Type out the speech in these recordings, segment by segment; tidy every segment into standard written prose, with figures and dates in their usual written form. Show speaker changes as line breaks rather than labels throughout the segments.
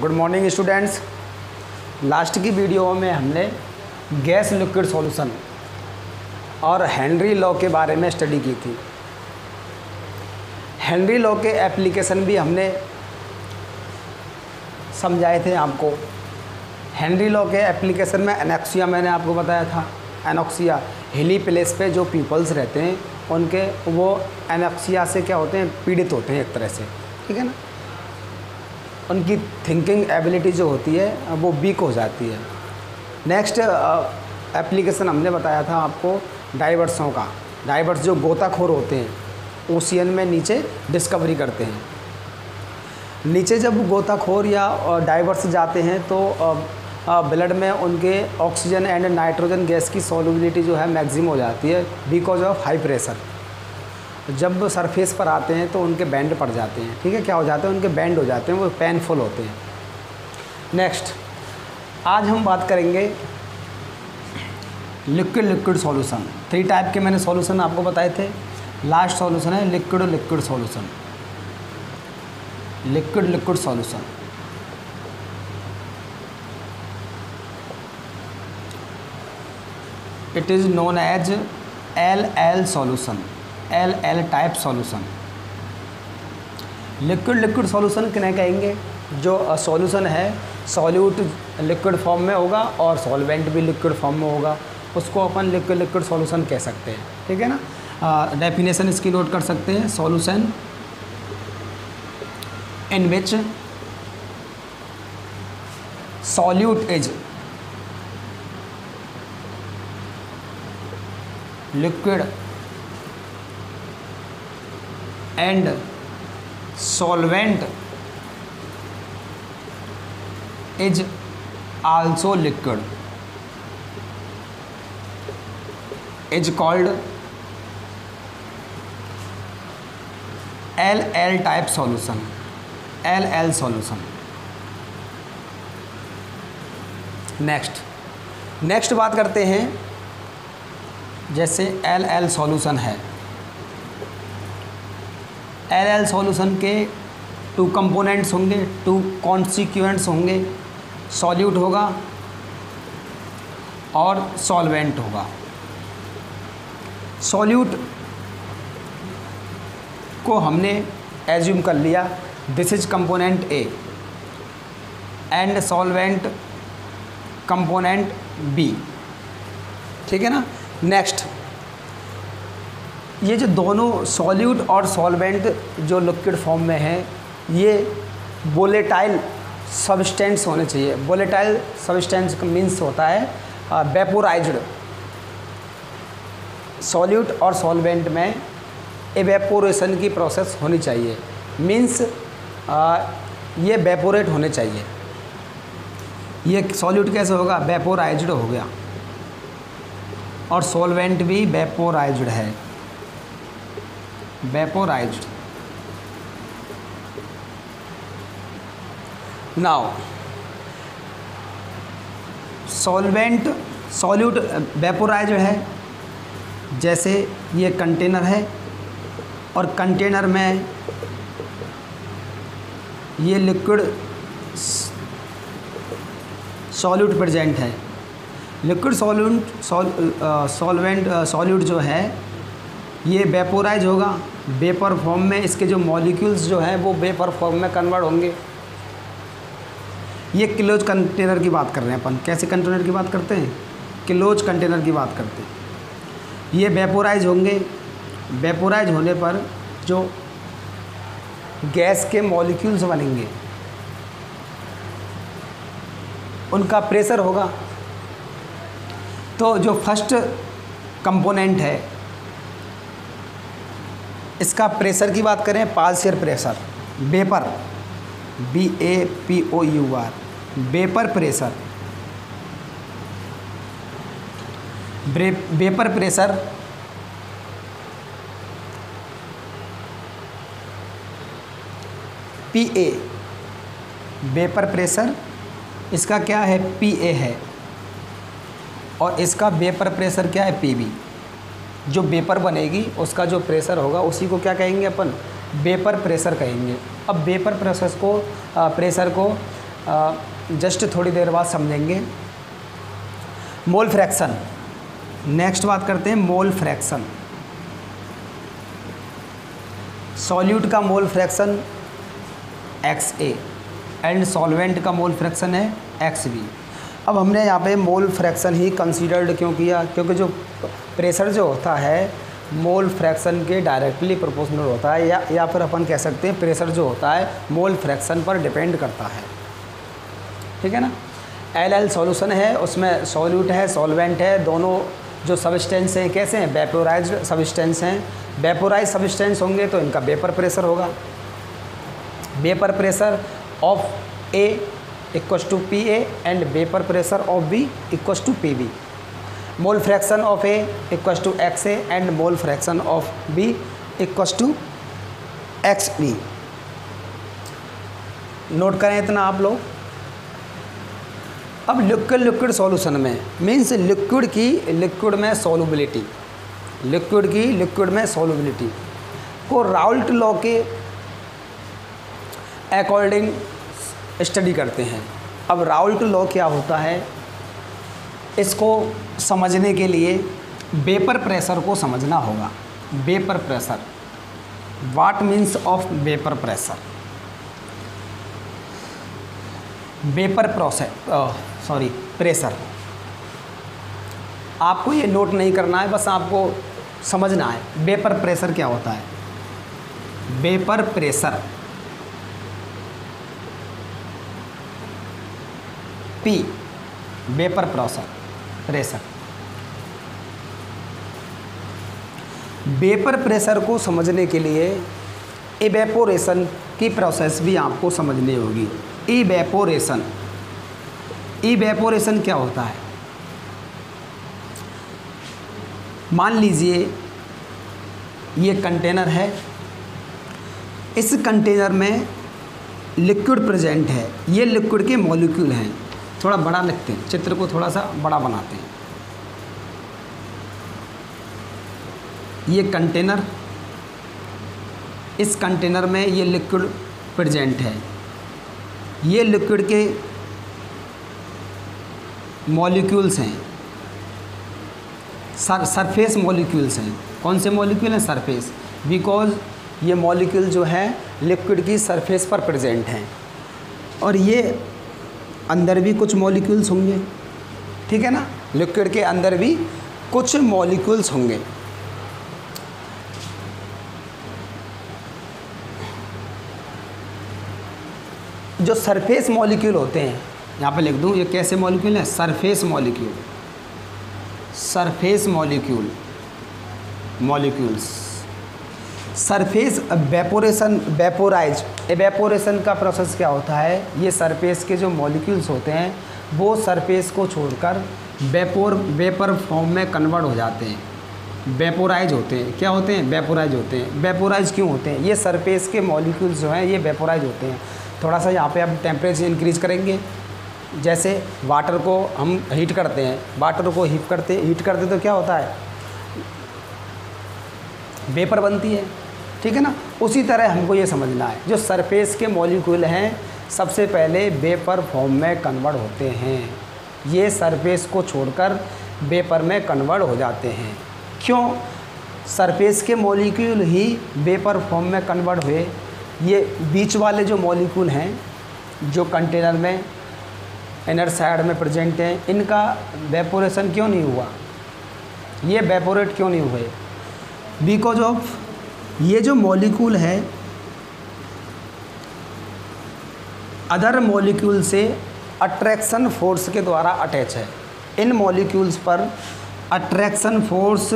Good morning students. Last की video में हमने गैस लिक्विड सॉल्यूशन और हेनरी लॉ के बारे में स्टडी की थी। हेनरी लॉ के एप्लीकेशन भी हमने समझाए थे आपको। हेनरी लॉ के एप्लीकेशन में एनॉक्सिया मैंने आपको बताया था। एनॉक्सिया हिली प्लेस पे जो पीपल्स रहते हैं उनके वो एनॉक्सिया से क्या होते हैं, पीड़ित होते हैं एक तरह से, ठीक है ना। उनकी थिंकिंग एबिलिटी जो होती है वो वीक हो जाती है। नेक्स्ट एप्लीकेशन हमने बताया था आपको डाइवर्सों का। डाइवर्स जो गोताखोर होते हैं ओशियन में नीचे डिस्कवरी करते हैं। नीचे जब गोताखोर या डाइवर्स जाते हैं तो ब्लड में उनके ऑक्सीजन एंड नाइट्रोजन गैस की सॉल्युबिलिटी जो है मैक्सिमम हो जाती है बिकॉज ऑफ हाई प्रेशर। जब सरफेस पर आते हैं तो उनके बैंड पड़ जाते हैं, ठीक है। क्या हो जाते हैं, उनके बैंड हो जाते हैं, वो पेनफुल होते हैं। नेक्स्ट आज हम बात करेंगे लिक्विड सॉल्यूशन। 3 टाइप के मैंने सॉल्यूशन आपको बताए थे। लास्ट सॉल्यूशन है liquid solution. Liquid solution it is known as LL solution. LL type solution. Liquid solution किन्हें कहेंगे? जो सॉल्यूशन है सॉल्यूट लिक्विड फॉर्म में होगा और सॉल्वेंट भी लिक्विड फॉर्म में होगा, उसको अपन लिक्विड सॉल्यूशन कह सकते हैं, ठीक है ना। डेफिनेशन इसकी नोट कर सकते हैं। Solution in which solute is liquid and solvent is also liquid is called LL type solution। LL solution। Next बात करते हैं। जैसे LL सॉल्यूशन है, LL सॉल्यूशन के 2 कंपोनेंट्स होंगे, 2 कॉन्स्टिट्यूएंट्स होंगे। सॉल्यूट होगा और सॉल्वेंट होगा। सॉल्यूट को हमने एज्यूम कर लिया this is component A and solvent component B, ठीक है ना। नेक्स्ट ये जो दोनों सॉल्यूट और सॉल्वेंट जो लिक्विड फॉर्म में है ये वोलेटाइल सब्सटेंस होने चाहिए। वोलेटाइल सब्सटेंस का मीन्स होता है वेपोराइज्ड। सॉल्यूट और सॉल्वेंट में एवेपोरेशन की प्रोसेस होनी चाहिए, मीन्स ये वेपोरेट होने चाहिए। ये सॉल्यूट कैसे होगा? वेपोराइज्ड हो गया और सॉल्वेंट भी वेपोराइज्ड है। वेपोराइज्ड। नाउ सॉल्यूट वेपोराइज्ड है। जैसे ये कंटेनर है और कंटेनर में ये लिक्विड सॉल्यूट प्रेजेंट है। लिक्विड सॉल्यूट जो है ये वेपोराइज होगा वेपर फॉर्म में। इसके जो मॉलिक्यूल्स जो हैं वो वेपर फॉर्म में कन्वर्ट होंगे। ये क्लोज कंटेनर की बात कर रहे हैं अपन। कैसे कंटेनर की बात करते हैं? क्लोज कंटेनर की बात करते हैं। ये वेपोराइज होंगे। वेपोराइज होने पर जो गैस के मॉलिक्यूल्स बनेंगे उनका प्रेशर होगा। तो जो फर्स्ट कंपोनेंट है इसका प्रेशर की बात करें, partial pressure, vapour, VAPOUR, vapour pressure. Vapour pressure PA, vapour pressure इसका क्या है? PA है। और इसका वेपर प्रेशर क्या है? PB। जो वेपर बनेगी उसका जो प्रेशर होगा उसी को क्या कहेंगे अपन? वेपर प्रेशर कहेंगे। अब वेपर प्रेशर को जस्ट थोड़ी देर बाद समझेंगे। मोल फ्रैक्शन, नेक्स्ट बात करते हैं मोल फ्रैक्शन। सॉल्यूट का mole fraction XA and solvent का मोल फ्रैक्शन है XB। अब हमने यहाँ पे मोल फ्रैक्शन ही कंसीडर्ड क्यों किया? क्योंकि जो प्रेशर जो होता है मोल फ्रैक्शन के डायरेक्टली प्रोपोर्शनल होता है, या फिर अपन कह सकते हैं प्रेशर जो होता है मोल फ्रैक्शन पर डिपेंड करता है, ठीक है ना। LL सॉल्यूशन है, उसमें सॉल्यूट है, सॉल्वेंट है, दोनों जो सबस्टेंस हैं कैसे हैं? वेपोराइज्ड सबस्टेंस हैं। वेपोराइज सबस्टेंस होंगे तो इनका वेपर प्रेशर होगा। Vapour pressure of A equals to PA and vapour pressure of B equals to PB। Mole fraction of A equals to XA and mole fraction of B equals to XB। Note करें इतना आप लोग। अब liquid solution में means liquid में solubility, liquid में solubility को Raoult law के अकॉर्डिंग स्टडी करते हैं। अब राउल्ट लॉ क्या होता है, इसको समझने के लिए वेपर प्रेशर को समझना होगा। Vapour pressure, what means of vapour pressure? Pressure आपको ये नोट नहीं करना है, बस आपको समझना है वेपर प्रेशर क्या होता है। Vapour pressure P vapour pressure. Vapour pressure को समझने के लिए इवेपोरेशन की प्रोसेस भी आपको समझनी होगी। इवेपोरेशन क्या होता है? मान लीजिए ये कंटेनर है, इस कंटेनर में लिक्विड प्रेजेंट है, ये लिक्विड के मॉलिक्यूल हैं। थोड़ा बड़ा लिखते हैं, चित्र को थोड़ा सा बड़ा बनाते हैं। ये कंटेनर, इस कंटेनर में ये लिक्विड प्रेजेंट है, ये लिक्विड के मॉलिक्यूल्स हैं, सरफेस मॉलिक्यूल्स हैं। कौन से मॉलिक्यूल हैं? सरफेस, बिकॉज ये मॉलिक्यूल जो है लिक्विड की सरफेस पर प्रेजेंट हैं। और ये अंदर भी कुछ मॉलिक्यूल्स होंगे, ठीक है ना, लिक्विड के अंदर भी कुछ मॉलिक्यूल्स होंगे। जो सरफेस मॉलिक्यूल होते हैं, यहाँ पे लिख दूँ, ये कैसे मॉलिक्यूल हैं? Surface molecule, surface molecules. Surface evaporation का प्रोसेस क्या होता है? ये सरफेस के जो मॉलिक्यूल्स होते हैं वो सरफेस को छोड़कर वेपर फॉर्म में कन्वर्ट हो जाते हैं, वेपोराइज होते हैं। क्या होते हैं? वेपोराइज होते हैं। वेपोराइज क्यों होते हैं? ये सरफेस के मॉलिक्यूल्स जो हैं ये वेपोराइज होते हैं। थोड़ा सा यहाँ पे अब टेम्परेचर इंक्रीज़ करेंगे, जैसे वाटर को हम हीट करते हैं, वाटर को हीट करते तो क्या होता है? वेपर बनती है, ठीक है ना। उसी तरह हमको ये समझना है, जो सरफेस के मॉलिक्यूल हैं सबसे पहले वेपर फॉर्म में कन्वर्ट होते हैं, ये सरफेस को छोड़कर वेपर में कन्वर्ट हो जाते हैं। क्यों? सरफेस के मॉलिक्यूल ही वेपर फॉर्म में कन्वर्ट हुए, ये बीच वाले जो मॉलिक्यूल हैं जो कंटेनर में इनर साइड में प्रेजेंट हैं, इनका वेपोरेशन क्यों नहीं हुआ? ये वेपोरेट क्यों नहीं हुए? बिकॉज ऑफ ये जो मॉलिक्यूल है अदर मॉलिक्यूल से अट्रैक्शन फोर्स के द्वारा अटैच है। इन मॉलिक्यूल्स पर अट्रैक्शन फोर्स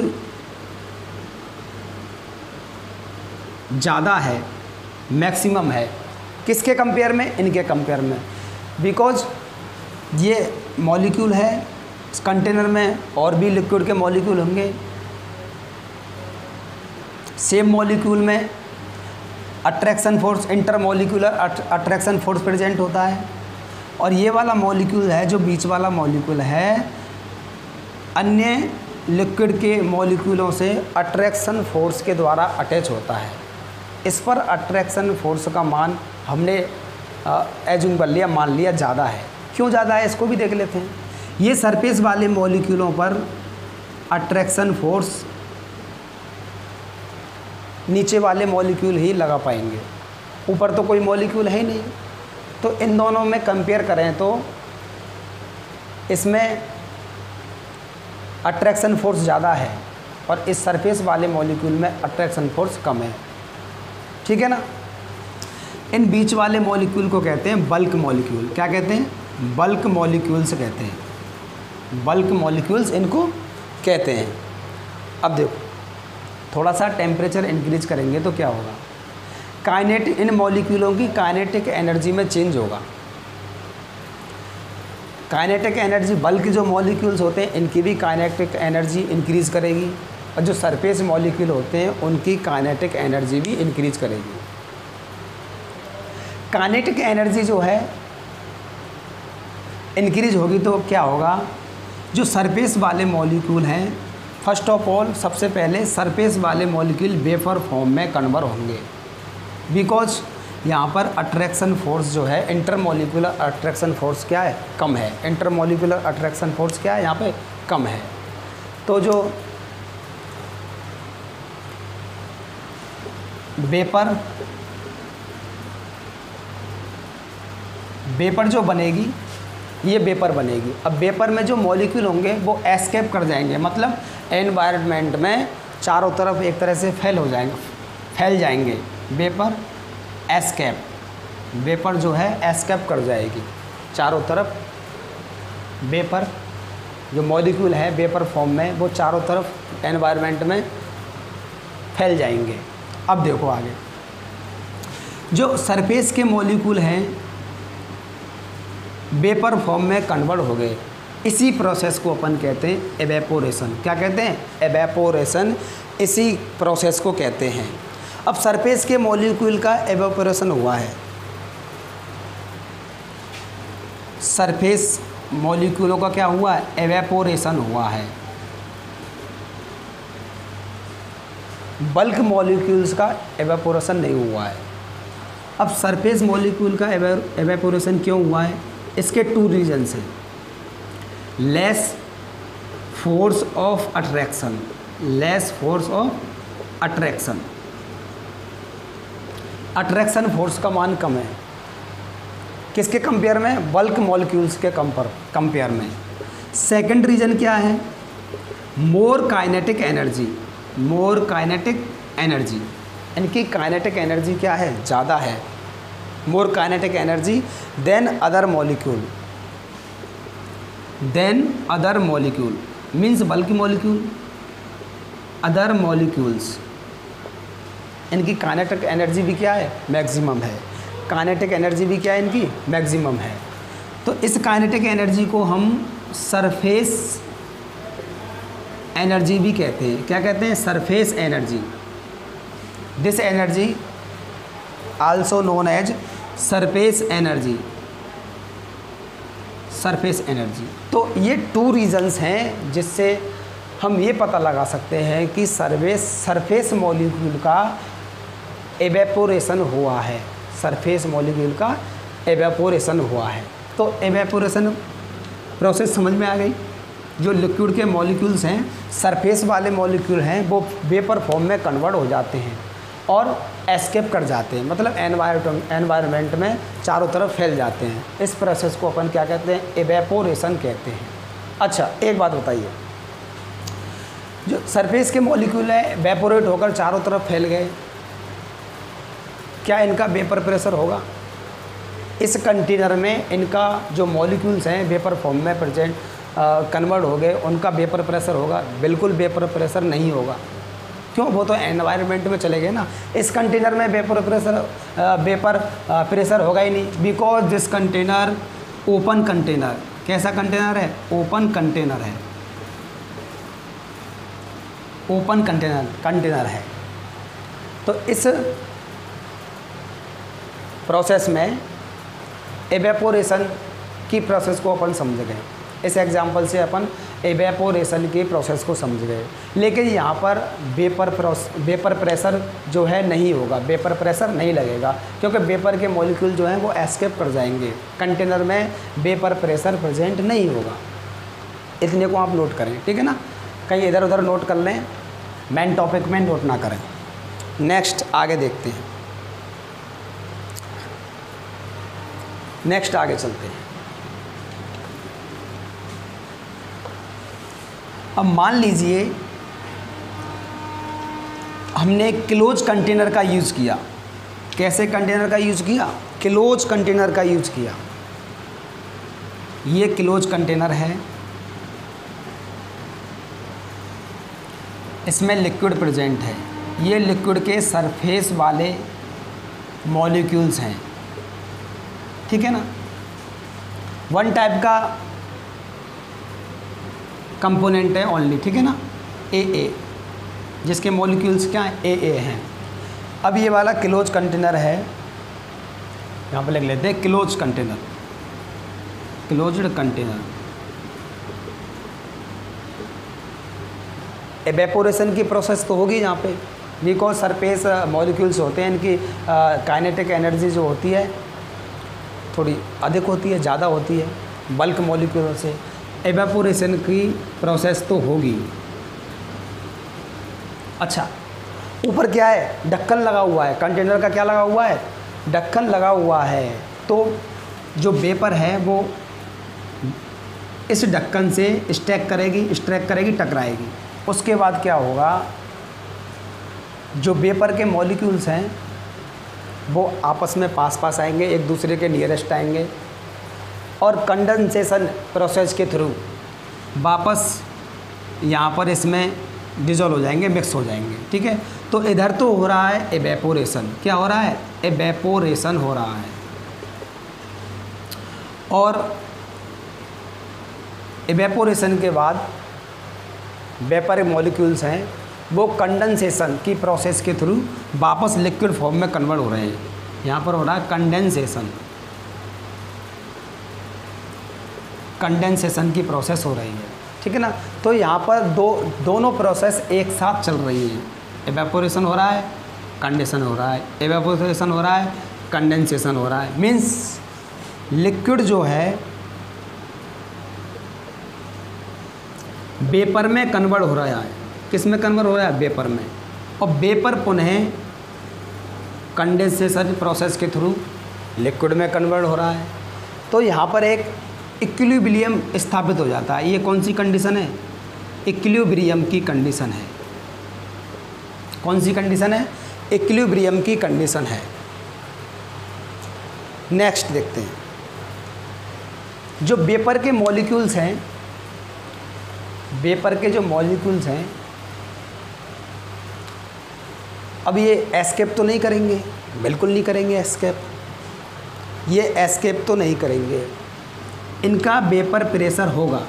ज़्यादा है, मैक्सिमम है। किसके कंपेयर में? इनके कंपेयर में। बिकॉज ये मॉलिक्यूल है, इस कंटेनर में और भी लिक्विड के मॉलिक्यूल होंगे, सेम मॉलिक्यूल में attraction force, intermolecular attraction force present होता है। और ये वाला मॉलिक्यूल है, जो बीच वाला मॉलिक्यूल है, अन्य लिक्विड के मॉलिक्यूलों से अट्रैक्शन फोर्स के द्वारा अटैच होता है। इस पर अट्रैक्शन फोर्स का मान हमने एज्यूम कर लिया, मान लिया ज़्यादा है। क्यों ज़्यादा है इसको भी देख लेते हैं। ये सरफेस वाले मॉलिक्यूलों पर अट्रैक्शन फोर्स नीचे वाले मॉलिक्यूल ही लगा पाएंगे, ऊपर तो कोई मॉलिक्यूल है ही नहीं। तो इन दोनों में कंपेयर करें तो इसमें अट्रैक्शन फोर्स ज़्यादा है और इस सरफेस वाले मॉलिक्यूल में अट्रैक्शन फोर्स कम है, ठीक है ना। इन बीच वाले मॉलिक्यूल को कहते हैं बल्क मॉलिक्यूल। क्या कहते हैं? बल्क मॉलिक्यूल्स कहते हैं। बल्क मॉलिक्यूल्स इनको कहते हैं। अब देखो, थोड़ा सा टेम्परेचर इंक्रीज करेंगे तो क्या होगा, काइनेटिक, इन मॉलिक्यूलों की काइनेटिक एनर्जी में चेंज होगा। काइनेटिक एनर्जी, बल्क जो मॉलिक्यूल्स होते हैं इनकी भी काइनेटिक एनर्जी इंक्रीज करेगी और जो सरफेस मॉलिक्यूल होते हैं उनकी काइनेटिक एनर्जी भी इंक्रीज करेगी। काइनेटिक एनर्जी जो है इंक्रीज होगी तो क्या होगा, जो सरफेस वाले मॉलिक्यूल हैं, फर्स्ट ऑफ ऑल सबसे पहले सरफेस वाले मॉलिक्यूल वेपर फॉर्म में कन्वर्ट होंगे, बिकॉज यहाँ पर अट्रैक्शन फोर्स जो है, इंटरमॉलिक्यूलर अट्रैक्शन फोर्स क्या है, कम है। इंटरमॉलिक्यूलर अट्रैक्शन फोर्स क्या है यहाँ पे, कम है। तो जो वेपर जो बनेगी, ये वेपर बनेगी। अब वेपर में जो मॉलिक्यूल होंगे वो एस्केप कर जाएंगे, मतलब एनवायरनमेंट में चारों तरफ एक तरह से फैल जाएंगे। वेपर एस्केप, वेपर जो है एस्केप कर जाएगी चारों तरफ। वेपर जो मॉलिक्यूल है वेपर फॉर्म में वो चारों तरफ एनवायरनमेंट में फैल जाएंगे। अब देखो आगे, जो सरफेस के मॉलिक्यूल हैं वेपर फॉर्म में कन्वर्ट हो गए, इसी प्रोसेस को अपन कहते हैं एवेपोरेशन। क्या कहते हैं? एवेपोरेशन, इसी प्रोसेस को कहते हैं। अब सरफेस के मॉलिक्यूल का एवेपोरेशन हुआ है, सरफेस मॉलिक्यूलों का क्या हुआ है, एवेपोरेशन हुआ है। बल्क मॉलिक्यूल्स का एवेपोरेशन नहीं हुआ है। अब सरफेस मॉलिक्यूल का एवेपोरेशन क्यों हुआ है, इसके टू रीजन्स हैं। Less force of attraction, less force of attraction, attraction force का मान कम है। किसके कंपेयर में? बल्क मॉलिक्यूल्स के कंपेयर में। सेकंड रीजन क्या है? More kinetic energy, more kinetic energy, इनकी काइनेटिक एनर्जी क्या है, ज़्यादा है। More kinetic energy then other molecule, then other molecule means bulk molecule, other molecules, इनकी काइनेटिक एनर्जी भी क्या है, मैक्सिमम है। काइनेटिक एनर्जी भी क्या है, इनकी मैक्सिमम है। तो इस काइनेटिक एनर्जी को हम सरफेस एनर्जी भी कहते हैं। क्या कहते हैं? Surface energy. This energy also known as surface energy, surface energy. तो ये टू रीजन्स हैं जिससे हम ये पता लगा सकते हैं कि सरफेस मॉलिक्यूल का एवेपोरेशन हुआ है, सरफेस मॉलिक्यूल का एवेपोरेशन हुआ है। तो एवेपोरेशन प्रोसेस समझ में आ गई। जो लिक्विड के मॉलिक्यूल्स हैं, सरफेस वाले मॉलिक्यूल हैं, वो वेपर फॉर्म में कन्वर्ट हो जाते हैं और एस्केप कर जाते हैं, मतलब एनवायरनमेंट में चारों तरफ फैल जाते हैं। इस प्रोसेस को अपन क्या कहते हैं, एवेपोरेशन कहते हैं। अच्छा, एक बात बताइए, जो सरफेस के मॉलिक्यूल है वेपोरेट होकर चारों तरफ फैल गए, क्या इनका वेपर प्रेशर होगा? इस कंटेनर में इनका जो मॉलिक्यूल्स हैं वेपर फॉर्म में प्रेजेंट कन्वर्ट हो गए, उनका वेपर प्रेशर होगा? बिल्कुल वेपर प्रेशर नहीं होगा। क्यों? वो तो एनवायरनमेंट में चले गए ना। इस कंटेनर में वेपर प्रेशर होगा ही नहीं, because this container open container. कैसा कंटेनर है? ओपन कंटेनर है, ओपन कंटेनर है। तो इस प्रोसेस में एवेपोरेशन की प्रोसेस को अपन समझ गए। इस एग्जांपल से अपन एवेपोरेशन की प्रोसेस को समझ गए। लेकिन यहाँ पर वेपर प्रेशर जो है नहीं होगा, वेपर प्रेशर नहीं लगेगा, क्योंकि वेपर के मॉलिक्यूल जो हैं वो एस्केप कर जाएंगे। कंटेनर में वेपर प्रेशर प्रेजेंट नहीं होगा। इतने को आप नोट करें, ठीक है ना, कहीं इधर उधर नोट कर लें, मेन टॉपिक में नोट ना करें। नेक्स्ट आगे देखते हैं, नेक्स्ट आगे चलते हैं। अब मान लीजिए हमने क्लोज कंटेनर का यूज़ किया। कैसे कंटेनर का यूज़ किया? क्लोज कंटेनर का यूज़ किया। ये क्लोज कंटेनर है, इसमें लिक्विड प्रेजेंट है। ये लिक्विड के सरफेस वाले मॉलिक्यूल्स हैं, ठीक है ना। वन टाइप का कंपोनेंट है ओनली, ठीक है ना, ए, जिसके मॉलिक्यूल्स क्या हैं? ए हैं। अब ये वाला क्लोज कंटेनर है, यहाँ पे लिख लेते हैं close container, closed container. Evaporation की प्रोसेस तो होगी यहाँ पे, बिकॉज सरफेस मॉलिक्यूल्स होते हैं, इनकी काइनेटिक एनर्जी जो होती है थोड़ी अधिक होती है, ज़्यादा होती है बल्क मॉलिक्यूल से। एवेपोरेशन की प्रोसेस तो होगी। अच्छा, ऊपर क्या है? ढक्कन लगा हुआ है, कंटेनर का क्या लगा हुआ है? ढक्कन लगा हुआ है। तो जो वेपर है वो इस ढक्कन से स्ट्रैक करेगी, टकराएगी। उसके बाद क्या होगा? जो वेपर के मॉलिक्यूल्स हैं वो आपस में पास आएंगे, एक दूसरे के नियरेस्ट आएंगे, और कंडेंसेशन प्रोसेस के थ्रू वापस यहाँ पर इसमें डिजोल्व हो जाएंगे, मिक्स हो जाएंगे, ठीक है। तो इधर तो हो रहा है एवेपोरेशन। क्या हो रहा है? एवेपोरेशन हो रहा है। और एवेपोरेशन के बाद वेपर मॉलिक्यूल्स हैं वो कंडेंसेशन की प्रोसेस के थ्रू वापस लिक्विड फॉर्म में कन्वर्ट हो रहे हैं। यहाँ पर हो रहा है कंडेंसेशन की प्रोसेस हो रही है, ठीक है ना। तो यहाँ पर दोनों प्रोसेस एक साथ चल रही हैं। एवेपोरेशन हो रहा है, कंडेंसेशन हो रहा है, एवेपोरेशन हो रहा है, कंडेंसेशन हो रहा है। मीन्स लिक्विड जो है वेपर में कन्वर्ट हो रहा है। किस में कन्वर्ट हो रहा है? वेपर में। और वेपर पुनः कंडेंसेशन प्रोसेस के थ्रू लिक्विड में कन्वर्ट हो रहा है। तो यहाँ पर एक इक्विलिब्रियम स्थापित हो जाता है। ये कौन सी कंडीशन है? इक्विलिब्रियम की कंडीशन है। कौन सी कंडीशन है? इक्विलिब्रियम की कंडीशन है। नेक्स्ट देखते हैं, जो वेपर के मॉलिक्यूल्स हैं, वेपर के जो मॉलिक्यूल्स हैं, अब ये एस्केप तो नहीं करेंगे, बिल्कुल नहीं करेंगे एस्केप। ये एस्केप तो नहीं करेंगे, इनका वेपर प्रेशर होगा।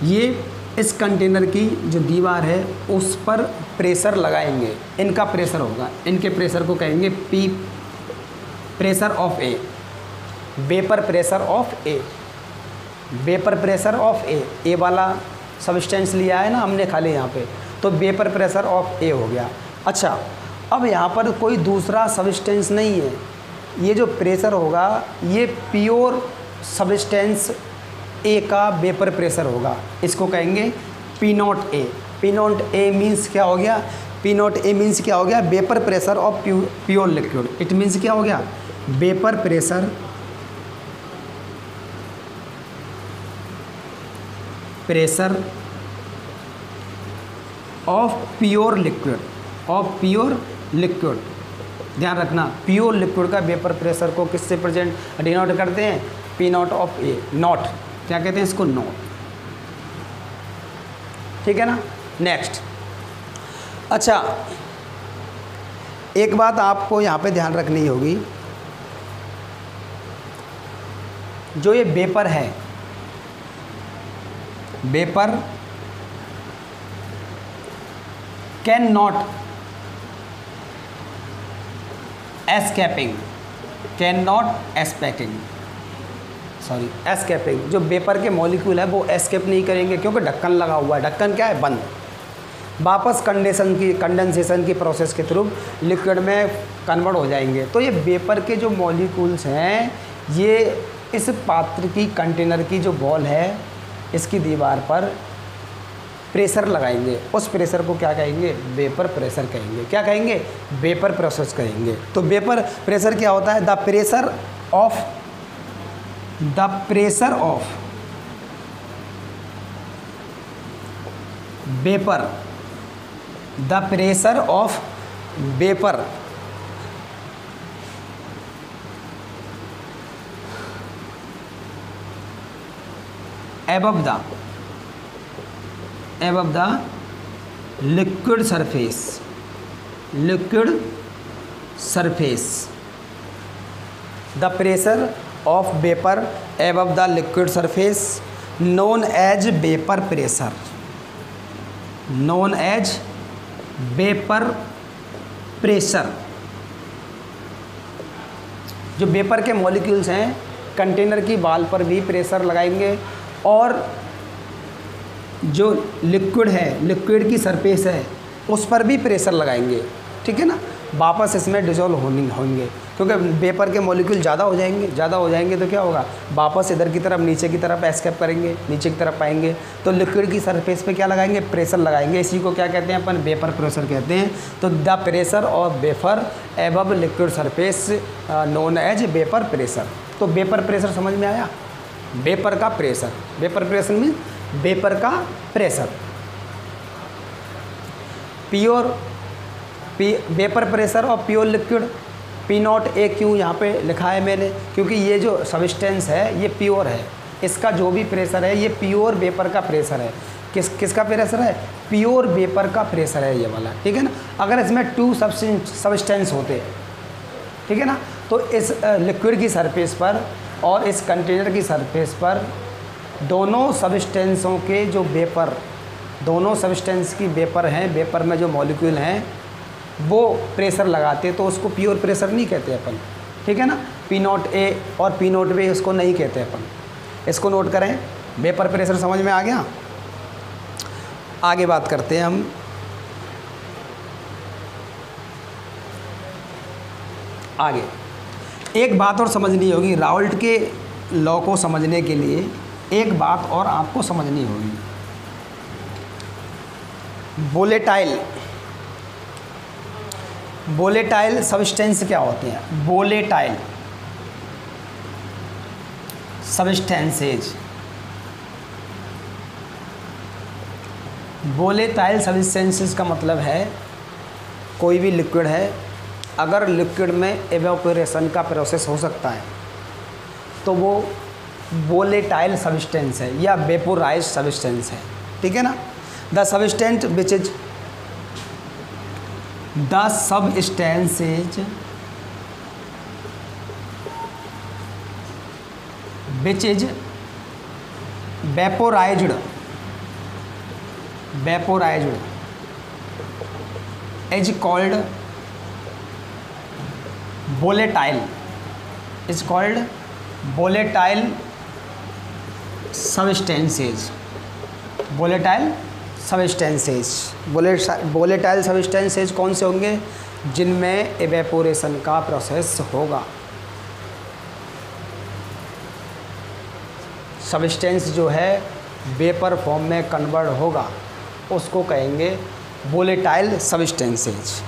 ये इस कंटेनर की जो दीवार है उस पर प्रेशर लगाएंगे, इनका प्रेशर होगा। इनके प्रेशर को कहेंगे P, pressure of A, vapour pressure of A, vapour pressure of A. A वाला सब्सटेंस लिया है ना हमने खाली यहाँ पे, तो वेपर प्रेशर ऑफ ए हो गया। अच्छा, अब यहाँ पर कोई दूसरा सब्सटेंस नहीं है। ये जो प्रेशर होगा ये प्योर सब्सटेंस ए का वेपर प्रेशर होगा। इसको कहेंगे P naught A. P naught A means क्या हो गया? पी नॉट ए मीन्स क्या हो गया? Vapour pressure of pure liquid. It means क्या हो गया? Vapour pressure of pure liquid, of pure liquid. ध्यान रखना, प्योर लिक्विड का वेपर प्रेशर को किससे प्रेजेंट डिनोट करते हैं? P not of A. Not क्या कहते हैं इसको? नॉट, ठीक है ना। नेक्स्ट, अच्छा एक बात आपको यहाँ पे ध्यान रखनी होगी, जो ये वेपर है, vapour can not escaping, can not expecting, sorry escaping, जो वेपर के मॉलिक्यूल है वो एस्केप नहीं करेंगे क्योंकि ढक्कन लगा हुआ है। ढक्कन क्या है? बंद। वापस कंडेंसेशन की प्रोसेस के थ्रू लिक्विड में कन्वर्ट हो जाएंगे। तो ये वेपर के जो मॉलिक्यूल्स हैं ये इस पात्र की कंटेनर की जो वॉल है इसकी दीवार पर प्रेशर लगाएंगे। उस प्रेशर को क्या कहेंगे? वेपर प्रेशर कहेंगे। क्या कहेंगे? वेपर प्रेशर कहेंगे। तो वेपर प्रेशर क्या होता है? The pressure of vapour, the pressure of vapour above the liquid surface, the pressure of vapor above the liquid surface known as vapor pressure, जो वेपर के मॉलिक्यूल्स हैं कंटेनर की wall पर भी प्रेशर लगाएंगे और जो लिक्विड है, लिक्विड की सरफेस है उस पर भी प्रेशर लगाएंगे। ठीक है ना? वापस इसमें डिजोल्व होंगे क्योंकि वेपर के मॉलिक्यूल ज़्यादा हो जाएंगे तो क्या होगा? वापस इधर की तरफ नीचे की तरफ एस्केप करेंगे, नीचे की तरफ आएंगे। तो लिक्विड की सरफेस पे क्या लगाएंगे? प्रेशर लगाएंगे। इसी को क्या कहते हैं अपन? वेपर प्रेशर कहते हैं। तो the pressure of vapour above liquid surface known as vapour pressure. तो वेपर प्रेशर समझ में आया? वेपर का pressure, vapour pressure mean vapour का प्रेशर। वेपर प्रेशर और प्योर लिक्विड P0 क्यों यहाँ पे लिखा है मैंने? क्योंकि ये जो सब्सटेंस है ये प्योर है, इसका जो भी प्रेशर है ये प्योर वेपर का प्रेशर है। किसका प्रेशर है? प्योर वेपर का प्रेशर है ये वाला। ठीक है ना? अगर इसमें 2 सब्सटेंस होते, ठीक है ना, तो इस लिक्विड की सरफेस पर और इस कंटेनर की सरफेस पर दोनों सब्सटेंसों के जो वेपर, दोनों सब्सटेंस की वेपर हैं, वेपर में जो मॉलिक्यूल हैं वो प्रेशर लगाते तो उसको प्योर प्रेशर नहीं कहते अपन। ठीक है ना? P0 और P0 इसको नहीं कहते अपन। इसको नोट करें। वेपर प्रेशर समझ में आ गया? आगे बात करते हैं हम। आगे एक बात और समझनी होगी, राउल्ट के लॉ को समझने के लिए एक बात और आपको समझनी होगी। वोलेटाइल सब्सटेंस क्या होते हैं? वोलेटाइल सब्सटेंसेस का मतलब है कोई भी लिक्विड है, अगर लिक्विड में एवेपोरेशन का प्रोसेस हो सकता है तो वो वोलेटाइल सब्सटेंस है या वेपोराइज्ड सब्सटेंस है। ठीक है ना? The substance which is vaporized is called volatile, substances। Volatile substances कौन से होंगे? जिनमें एवेपोरेशन का प्रोसेस होगा। सब्सटेंस जो है वेपर फॉर्म में कन्वर्ट होगा उसको कहेंगे वोलेटाइल सब्सटेंसेज।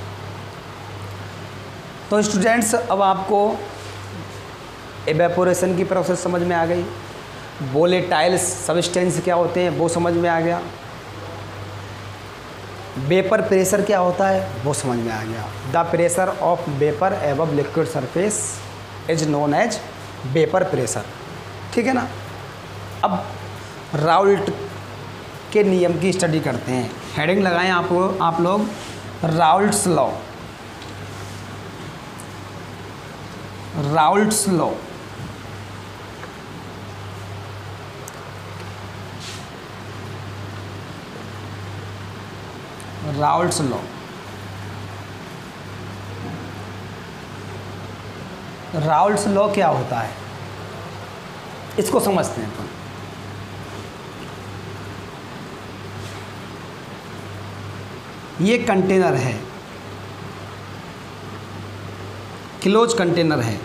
तो स्टूडेंट्स अब आपको एवेपोरेशन की प्रोसेस समझ में आ गई, वोलेटाइल सब्सटेंस क्या होते हैं वो समझ में आ गया, वेपर प्रेशर क्या होता है वो समझ में आ गया। The pressure of vapour above liquid surface is known as vapour pressure. ठीक है ना? अब राउल्ट के नियम की स्टडी करते हैं। हेडिंग लगाएं आप लोग, Raoult's law. Raoult's law Raoult's law. Raoult's law क्या होता है? इसको समझते हैं अपन। ये कंटेनर है, क्लोज कंटेनर है,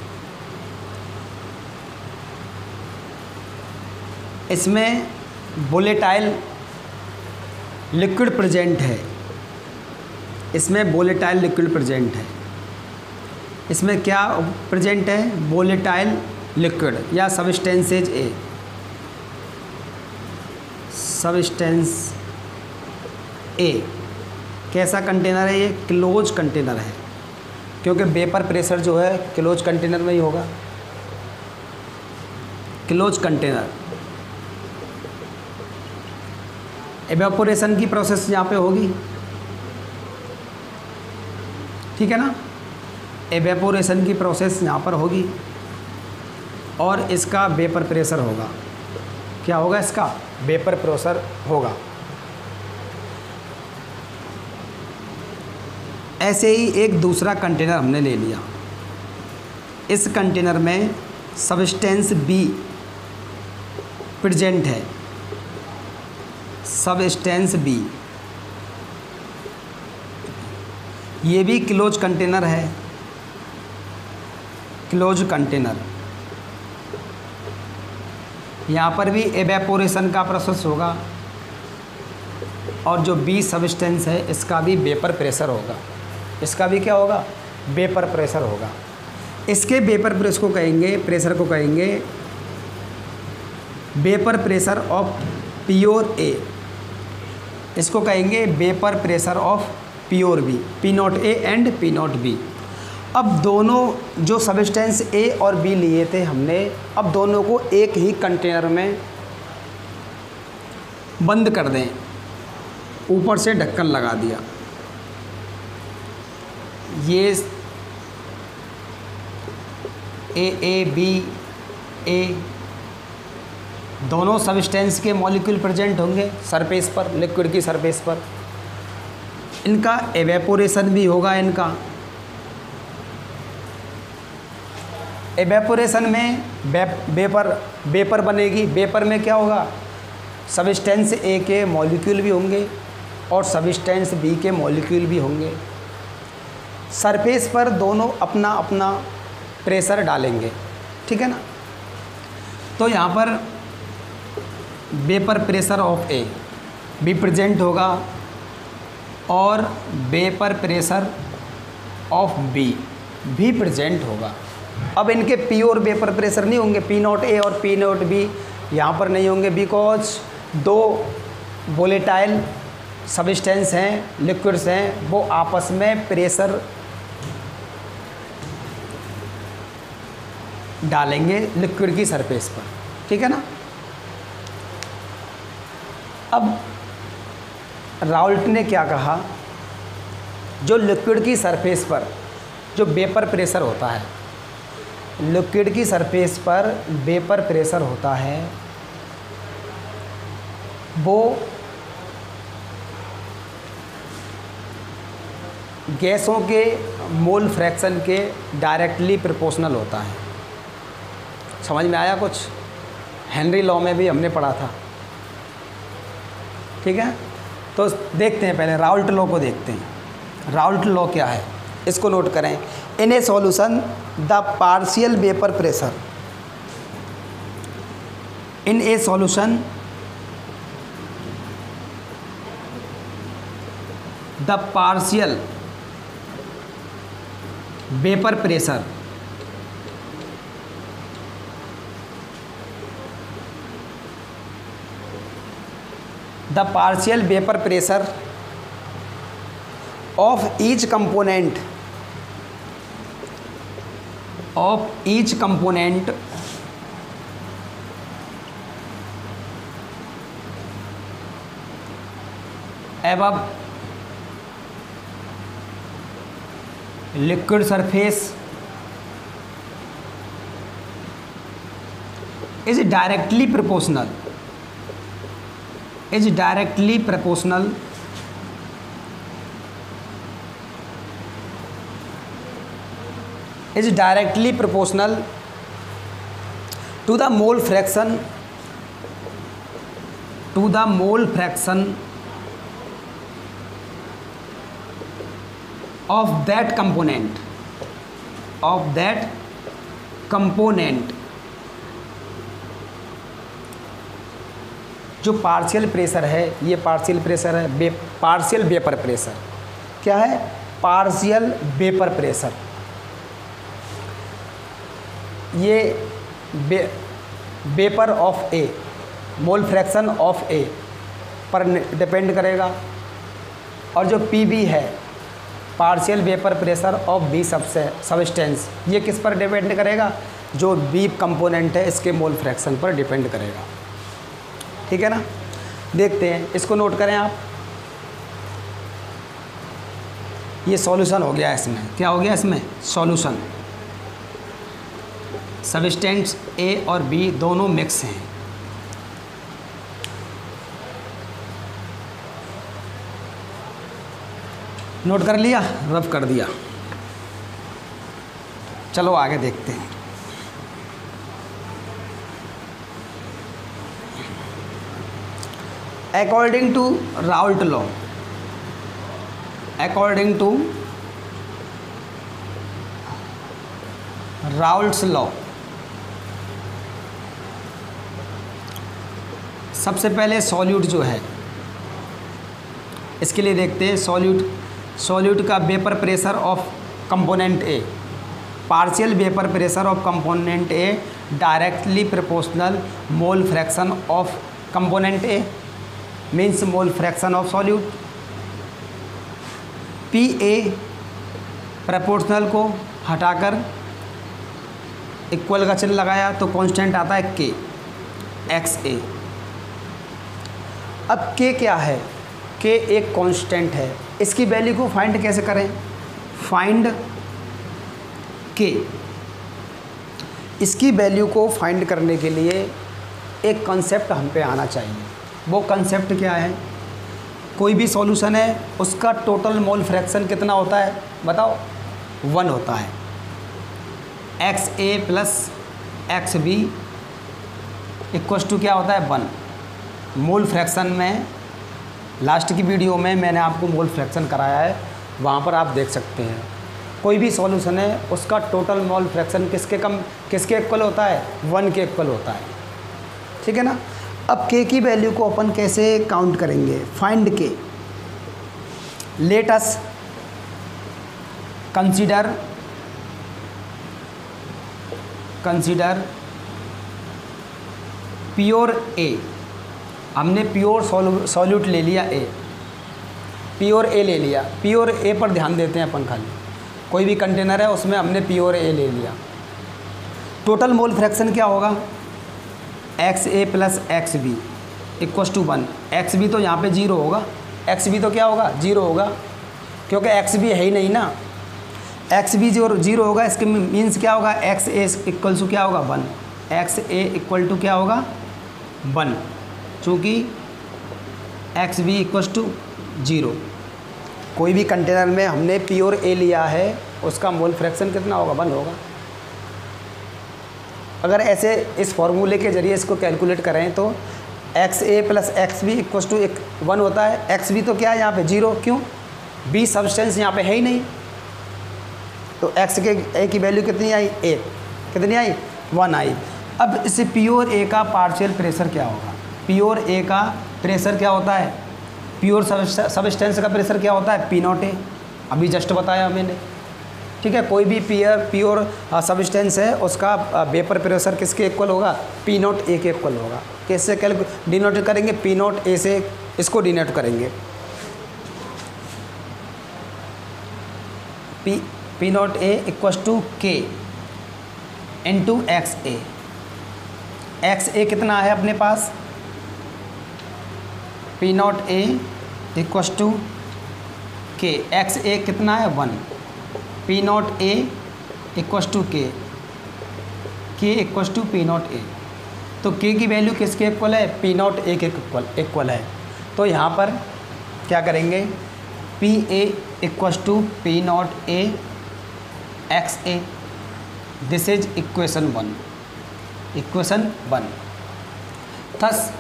इसमें वोलेटाइल लिक्विड प्रेजेंट है, इसमें वोलेटाइल लिक्विड प्रेजेंट है। इसमें क्या प्रेजेंट है? वोलेटाइल लिक्विड या सब्सटेंसेज ए, सब्सटेंस ए। कैसा कंटेनर है ये? क्लोज कंटेनर है, क्योंकि वेपर प्रेशर जो है क्लोज कंटेनर में ही होगा। क्लोज कंटेनर, एवेपोरेशन की प्रोसेस यहाँ पे होगी, ठीक है ना। एवेपोरेशन की प्रोसेस यहाँ पर होगी और इसका वेपर प्रेशर होगा। क्या होगा? इसका वेपर प्रेशर होगा। ऐसे ही एक दूसरा कंटेनर हमने ले लिया, इस कंटेनर में सब्सटेंस बी प्रेजेंट है, सब्सटेंस बी, ये भी क्लोज कंटेनर है, क्लोज कंटेनर। यहाँ पर भी एवेपोरेशन का प्रोसेस होगा और जो बी सब्सटेंस है इसका भी वेपर प्रेशर होगा, इसका भी क्या होगा? वेपर प्रेशर होगा। इसके वेपर प्रेशर को कहेंगे, प्रेशर को कहेंगे vapour pressure of pure A, इसको कहेंगे vapour pressure of pure B, P naught A and P naught B. अब दोनों जो सब्सटेंस ए और बी लिए थे हमने, अब दोनों को एक ही कंटेनर में बंद कर दें, ऊपर से ढक्कन लगा दिया। ये ए बी ए दोनों सब्सटेंस के मॉलिक्यूल प्रेजेंट होंगे सरफेस पर, लिक्विड की सरफेस पर। इनका एवेपोरेशन भी होगा। इनका एवेपोरेशन में वेपर बनेगी। वेपर में क्या होगा? सब्सटेंस ए के मॉलिक्यूल भी होंगे और सब्सटेंस बी के मॉलिक्यूल भी होंगे। सरफेस पर दोनों अपना अपना प्रेशर डालेंगे, ठीक है ना। तो यहाँ पर वेपर प्रेशर ऑफ ए भी प्रेजेंट होगा और वेपर प्रेशर ऑफ बी भी प्रेजेंट होगा। अब इनके प्योर वेपर प्रेशर नहीं होंगे, पी नॉट ए और पी नॉट बी यहाँ पर नहीं होंगे, बिकॉज दो वोलेटाइल सब्सटेंस हैं, लिक्विड्स हैं, वो आपस में प्रेशर डालेंगे लिक्विड की सरफेस पर, ठीक है ना। अब राउल्ट ने क्या कहा? जो लिक्विड की सरफेस पर जो वेपर प्रेशर होता है, लिक्विड की सरफेस पर वेपर प्रेशर होता है, वो गैसों के मोल फ्रैक्शन के डायरेक्टली प्रोपोर्शनल होता है। समझ में आया कुछ? हेनरी लॉ में भी हमने पढ़ा था, ठीक है। तो देखते हैं, पहले राउल्ट लॉ को देखते हैं। राउल्ट लॉ क्या है इसको नोट करें। In a solution the partial vapour pressure, in a solution the partial vapour pressure the partial vapor pressure of each component above liquid surface is directly proportional is directly proportional to to the mole fraction of that component जो partial pressure है, ये partial pressure है, partial vapour pressure. क्या है? Partial vapour pressure. ये vapour of A, mole fraction of A पर depend करेगा। और जो पीबी है, partial vapour pressure of B substance, ये किस पर डिपेंड करेगा? जो बी कंपोनेंट है इसके मोल फ्रैक्शन पर डिपेंड करेगा। ठीक है ना? देखते हैं, इसको नोट करें आप। ये सॉल्यूशन हो गया इसमें। क्या हो गया इसमें? सॉल्यूशन। सब्सटेंस ए और बी दोनों मिक्स हैं। नोट कर लिया, रफ कर दिया। चलो आगे देखते हैं। According to Raoult law, according to Raoult's law, सबसे पहले सॉल्यूट जो है, इसके लिए देखते हैं सॉल्यूट का vapour pressure of component A, partial vapour pressure of component A directly proportional mole fraction of component A means mole fraction of solute. P A proportional को हटाकर इक्वल का चिन्ह लगाया तो कांस्टेंट आता है के, एक्स ए। अब के क्या है? के एक कांस्टेंट है। इसकी वैल्यू को फाइंड कैसे करें? फाइंड के, इसकी वैल्यू को फाइंड करने के लिए एक कंसेप्ट हम पे आना चाहिए। वो कंसेप्ट क्या है? कोई भी सॉल्यूशन है, उसका टोटल मोल फ्रैक्शन कितना होता है? बताओ। 1 होता है। X A plus X B equals to क्या होता है? 1। मोल फ्रैक्शन में लास्ट की वीडियो में मैंने आपको मोल फ्रैक्शन कराया है, वहाँ पर आप देख सकते हैं। कोई भी सॉल्यूशन है, उसका टोटल मोल फ्रैक्शन किसके इक्वल होता है? 1 के इक्वल होता है। ठीक है ना? अब के की वैल्यू को अपन कैसे काउंट करेंगे? फाइंड के। लेट अस कंसीडर प्योर ए। हमने प्योर सॉल्यूट ले लिया ए, प्योर ए ले लिया। प्योर ए पर ध्यान देते हैं अपन खाली। कोई भी कंटेनर है उसमें हमने प्योर ए ले लिया। टोटल मोल फ्रैक्शन क्या होगा? X A plus X B equals to 1। X B तो यहाँ पे 0 होगा। एक्स बी तो क्या होगा? 0 होगा, क्योंकि एक्स बी है ही नहीं ना। एक्स बी जो 0 होगा, इसके मीन्स क्या होगा? एक्स ए इक्वल टू क्या होगा? 1। एक्स ए इक्वल टू क्या होगा? 1, चूँकि एक्स बी इक्वल्स टू 0। कोई भी कंटेनर में हमने प्योर ए लिया है, उसका मोल फ्रैक्शन कितना होगा? 1 होगा। अगर ऐसे इस फॉर्मूले के ज़रिए इसको कैलकुलेट करें तो X A plus X B equals to 1 होता है। एक्स बी तो क्या है यहाँ पे? 0। क्यों? बी सब्सटेंस यहाँ पे है ही नहीं। तो एक्स के ए की वैल्यू कितनी आई? 1। कितनी आई? 1 आई। अब इसे प्योर ए का पार्शियल प्रेशर क्या होगा? प्योर ए का प्रेशर क्या होता है? प्योर सब्सटेंस का प्रेशर क्या होता है? P0 ए। अभी जस्ट बताया मैंने। ठीक है? कोई भी प्योर सब्सटेंस है, उसका वेपर प्रेशर किसके इक्वल होगा? P0 ए के इक्वल होगा। कैसे डिनोट करेंगे? P0 ए से इसको डिनोट करेंगे। P0 ए इक्वल्स टू के इंटू एक्स ए। एक्स ए कितना है अपने पास? P0 A equals to K. X ए कितना है? 1। P0 ए इक्वल्स टू के इक्वल्स टू P0 ए। तो के की वैल्यू किसके इक्वल है? P0 ए के इक्वल है। तो यहाँ पर क्या करेंगे? P A equals to P0 A X A. This is equation 1। Equation 1। Thus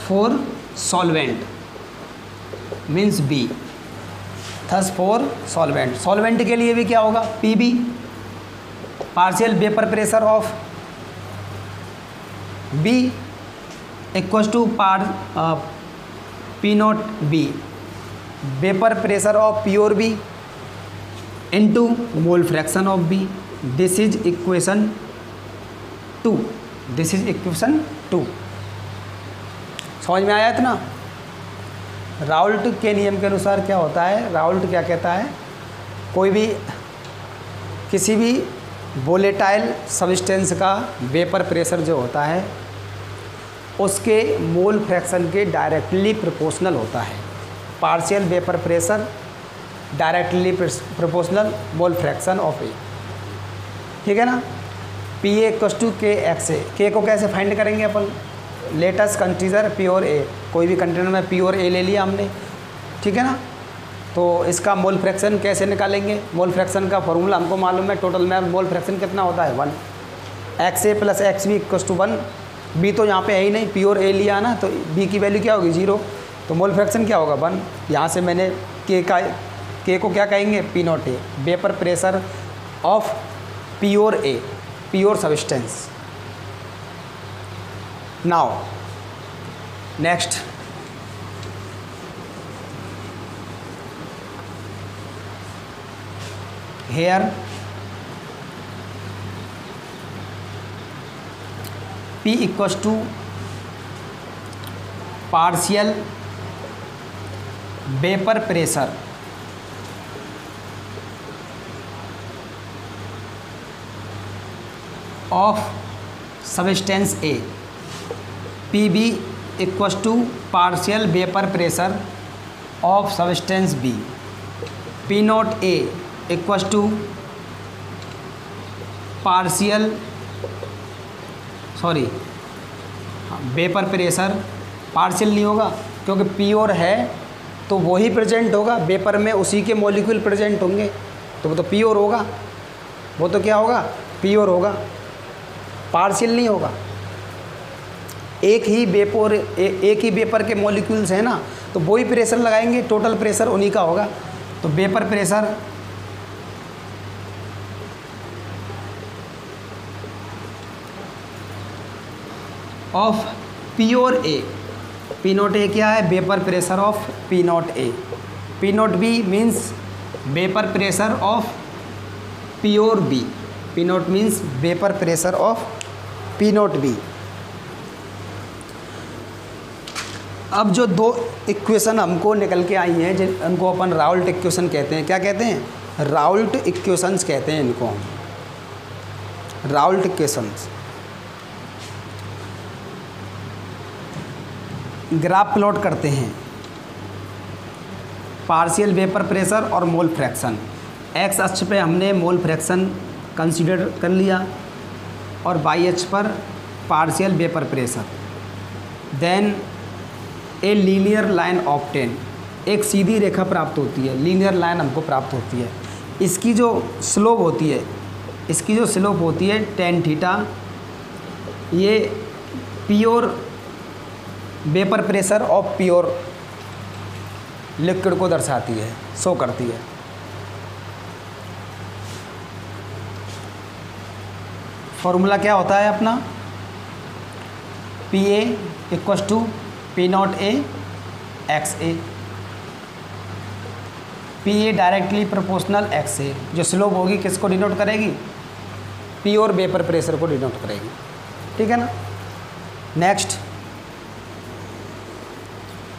for solvent means B. Thus for solvent, solvent के लिए भी क्या होगा, PB, partial vapour pressure of B equals to P naught B, vapour pressure of pure B into mole fraction of B. This is equation 2। This is equation 2। समझ में आया इतना? Raoult के नियम के अनुसार क्या होता है, राउल्ट क्या कहता है, कोई भी किसी भी वोलेटाइल सब्सटेंस का वेपर प्रेशर जो होता है उसके मोल फ्रैक्शन के डायरेक्टली प्रोपोर्शनल होता है। Partial vapour pressure directly proportional mole fraction of A, ठीक है ना। P A equals to K X A. K को कैसे फाइंड करेंगे अपन, लेटस कंसीडर प्योर ए, कोई भी कंटेनर में प्योर ए ले लिया हमने, ठीक है ना। तो इसका मोल फ्रैक्शन कैसे निकालेंगे, मोल फ्रैक्शन का फॉर्मूला हमको मालूम है, टोटल में मोल फ्रैक्शन कितना होता है 1, X A plus X B equals to 1। B तो यहाँ पे है ही नहीं, प्योर ए लिया ना, तो बी की वैल्यू क्या होगी 0, तो मोल फ्रैक्शन क्या होगा 1। यहाँ से मैंने के को क्या कहेंगे, P naught A, vapour pressure of pure A, pure substance. Now next, here P equals to partial vapor pressure of substance A, PB equals to partial vapor pressure of substance B, P naught A equals to partial vapour pressure, partial नहीं होगा क्योंकि pure है तो वही present होगा, vapour में उसी के मॉलिक्यूल प्रेजेंट होंगे तो वो तो प्योर होगा, वो तो क्या होगा, प्योर होगा, पार्शियल नहीं होगा। एक ही वेपर के मॉलिक्यूल्स हैं ना, तो वही प्रेशर लगाएंगे, टोटल प्रेशर उन्हीं का होगा। तो vapour pressure of pure A, P naught A क्या है, vapour pressure of P naught A, P naught B means vapour pressure of pure B, P naught means vapour pressure of P naught B. अब जो दो equation हमको निकल के आई हैं जिनको अपन राउल्ट इक्वेशन कहते हैं, क्या कहते हैं, राउल्ट इक्वेशंस कहते हैं इनको हम, राउल्ट इक्वेशंस। ग्राफ प्लॉट करते हैं, पार्शियल वेपर प्रेशर और मोल फ्रैक्शन। एक्स अक्ष पे हमने मोल फ्रैक्शन कंसीडर कर लिया और वाई अक्ष पर partial vapour pressure. Then a linear line obtain, एक सीधी रेखा प्राप्त होती है, लीनियर लाइन हमको प्राप्त होती है। इसकी जो स्लोप होती है, इसकी जो स्लोप होती है tan थीटा, ये pure vapour pressure of pure liquid को दर्शाती है, शो करती है। फॉर्मूला क्या होता है अपना, P A equals to P naught A X A, P A directly proportional X A, जो स्लोप होगी किसको डिनोट करेगी, प्योर वेपर प्रेशर को डिनोट करेगी, ठीक है ना। नेक्स्ट,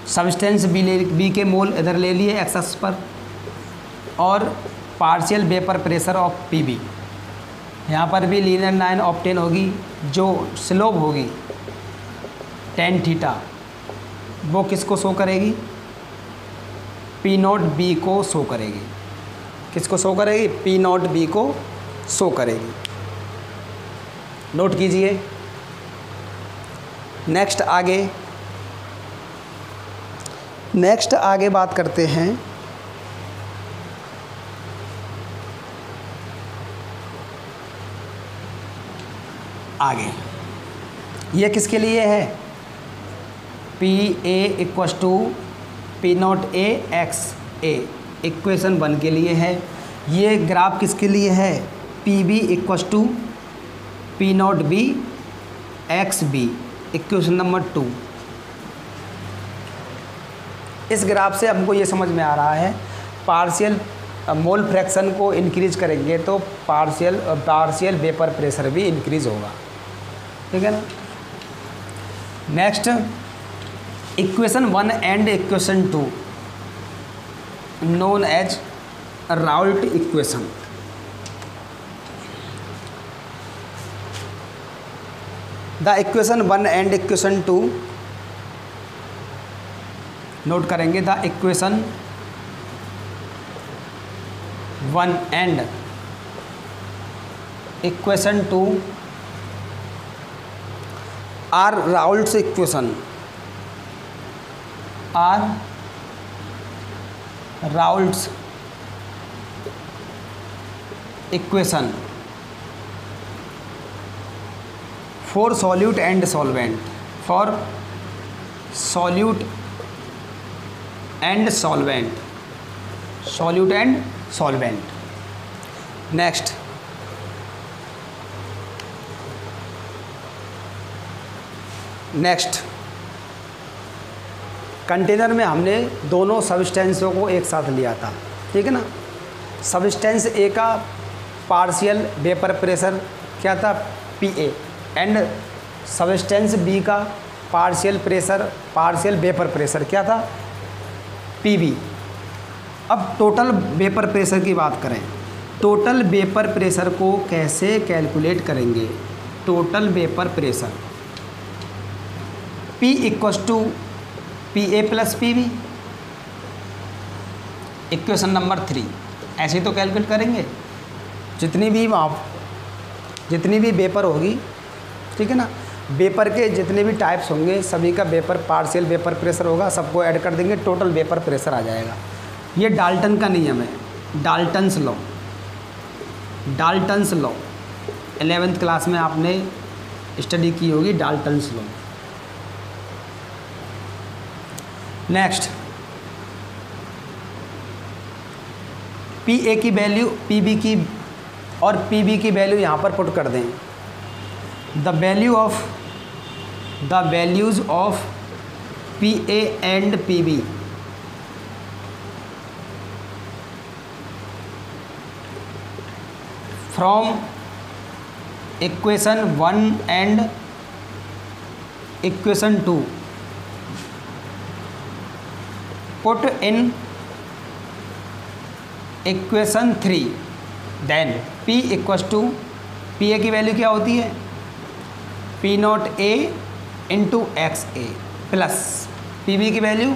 सब्सटेंस बी के मोल इधर ले लिए एक्स एक्सिस पर, और partial vapour pressure of P B, यहाँ पर भी लीनियर लाइन ऑब्टेन होगी, जो स्लोप होगी tan थीटा, वो किसको शो करेगी, पी नॉट बी को शो करेगी, किसको शो करेगी, पी नॉट बी को शो करेगी। नोट कीजिए। नेक्स्ट आगे बात करते हैं आगे ये किसके लिए है, P A equals to P naught A X A, equation 1 के लिए है। ये ग्राफ किसके लिए है, P B equals to P naught B X B, equation number 2। इस ग्राफ से हमको ये समझ में आ रहा है पार्शियल मोल फ्रैक्शन को इंक्रीज करेंगे तो पार्शियल वेपर प्रेशर भी इंक्रीज होगा, ठीक है ना। Next equation 1 and equation 2 known as Raoult equation. The equation 1 and equation 2, note करेंगे, the equation 1 and equation 2 are Raoult's equation, are Raoult's equation for solute and solvent, for solute and solvent, solute and solvent. Next container में हमने दोनों सब्सटेंसों को एक साथ लिया था, ठीक है ना। सब्सटेंस ए का पार्शियल वेपर प्रेशर क्या था, P A, and substance B का पार्शियल वेपर प्रेशर क्या था, पी बी। अब टोटल वेपर प्रेशर की बात करें, टोटल वेपर प्रेशर को कैसे कैलकुलेट करेंगे, total vapour pressure P equals to P A plus P B, equation number 3। ऐसे तो कैलकुलेट करेंगे, जितनी भी वेपर होगी, ठीक है ना, वेपर के जितने भी टाइप्स होंगे सभी का पार्शियल वेपर प्रेशर होगा, सबको ऐड कर देंगे, टोटल वेपर प्रेशर आ जाएगा। ये डाल्टन का नियम है, डाल्टन्स लॉ 11th क्लास में आपने स्टडी की होगी, Dalton's law. Next P A की वैल्यू पी बी की और पी बी की वैल्यू यहाँ पर पुट कर दें। The values of P A and P B from equation 1 and equation 2 put in equation 3, then P equals to P A की value क्या होती है, P naught A into X A plus P B की value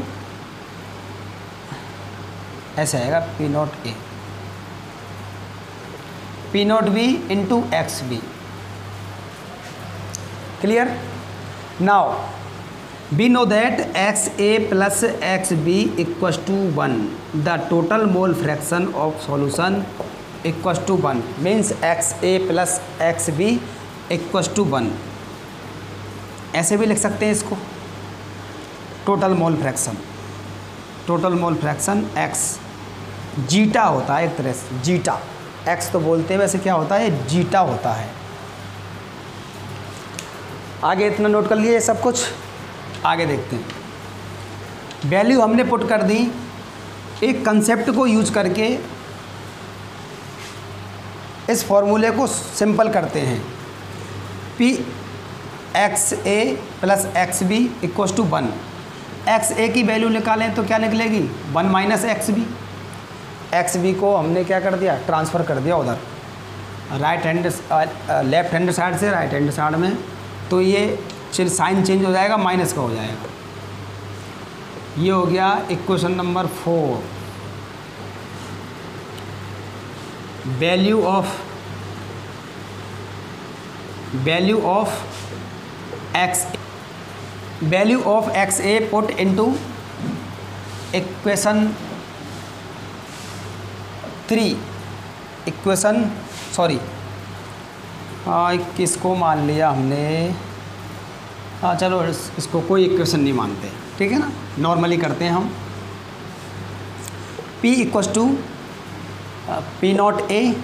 ऐसे आएगा, P naught A P naught B into X B. Clear? Now we know that XA plus XB equals to 1. The total mole fraction of solution equals to 1 means XA plus XB equals to 1. ऐसे भी लिख सकते हैं इसको, total mole fraction X zeta होता है एक तरह से, जीटा X तो बोलते हैं, वैसे क्या होता है, जीटा होता है। आगे इतना नोट कर लिए ये सब कुछ, आगे देखते हैं। वैल्यू हमने पुट कर दी, एक कंसेप्ट को यूज करके इस फॉर्मूले को सिंपल करते हैं। P X A plus X B equals to 1। X A की वैल्यू निकालें तो क्या निकलेगी, 1 minus X B. X B को हमने क्या कर दिया, ट्रांसफ़र कर दिया उधर लेफ्ट हैंड साइड से राइट हैंड साइड में, तो ये साइन चेंज हो जाएगा, माइनस का हो जाएगा। ये हो गया equation number 4। Value of x A put into equation 3, किसको मान लिया हमने, चलो इसको कोई इक्वेशन नहीं मानते, ठीक है ना, नॉर्मली करते हैं हम। P equals to P naught A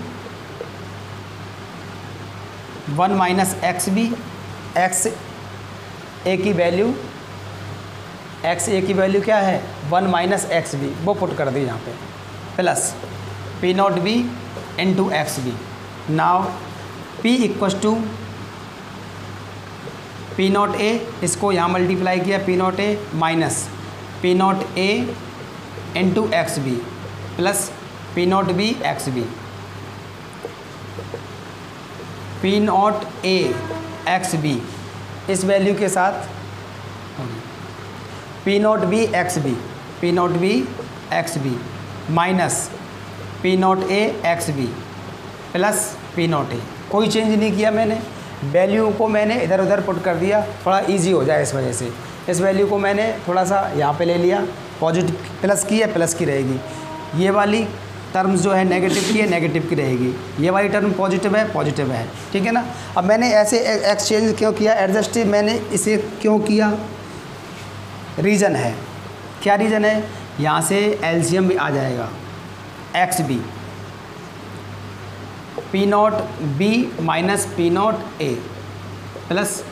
1 minus X B, X A की वैल्यू, एक्स ए की वैल्यू क्या है 1 माइनस एक्स बी, वो पुट कर दी यहाँ पे, plus P naught B into X B. Now P equals to P naught A, इसको यहाँ मल्टीप्लाई किया P naught A minus P naught A into X B plus P naught B X B. P naught A X B इस value के साथ P naught B X B, P naught B X B minus P naught A X B plus P naught A. कोई change नहीं किया मैंने, value को मैंने इधर उधर पुट कर दिया, थोड़ा इजी हो जाए इस वजह से। इस वैल्यू को मैंने थोड़ा सा यहाँ पे ले लिया, पॉजिटिव प्लस की है प्लस की रहेगी, ये वाली टर्म्स जो है नेगेटिव की है नेगेटिव की रहेगी, ये वाली टर्म पॉजिटिव है, ठीक है ना। अब मैंने ऐसे एक्सचेंज क्यों किया, एडजस्ट मैंने इसे क्यों किया, रीज़न है, क्या रीज़न है, यहाँ से एलसीएम भी आ जाएगा, X B P naught B minus P naught A plus